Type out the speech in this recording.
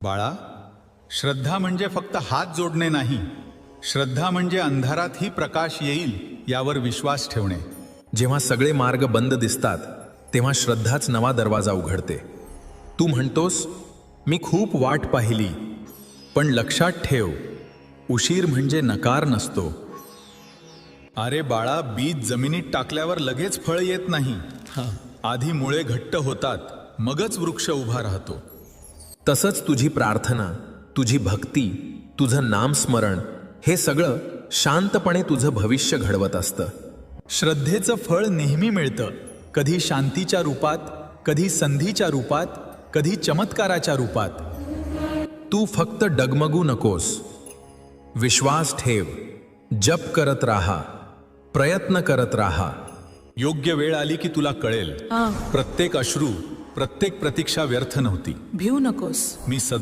बाळा, श्रद्धा म्हणजे फक्त हात जोडणे नाही. श्रद्धा म्हणजे अंधारातही प्रकाश येईल यावर विश्वास ठेवणे. जेव्हा सगळे मार्ग बंद दिसतात तेव्हा श्रद्धाच नवा दरवाजा उघडते. तू म्हणतोस मी खूप वाट पाहिली, पण लक्षात ठेव, उशीर म्हणजे नकार नसतो. अरे बाळा, बीज जमिनीत टाकल्यावर लगेच फळ येत नाही. आधी मुळे घट्ट होतात, मगच वृक्ष उभा राहतो. तसंच तुझी प्रार्थना, तुझी भक्ती, तुझं नामस्मरण हे सगळं शांतपणे तुझं भविष्य घडवत असतं. श्रद्धेचं फळ नेहमी मिळतं, कधी शांतीच्या रूपात, कधी संधीच्या रूपात, कधी चमत्काराच्या रूपात. तू फक्त डगमगू नकोस, विश्वास ठेव, जप करत राहा, प्रयत्न करत राहा. योग्य वेळ आली की तुला कळेल, प्रत्येक अश्रू, प्रत्येक प्रतीक्षा व्यर्थ नव्हती. भिऊ नकोस. मी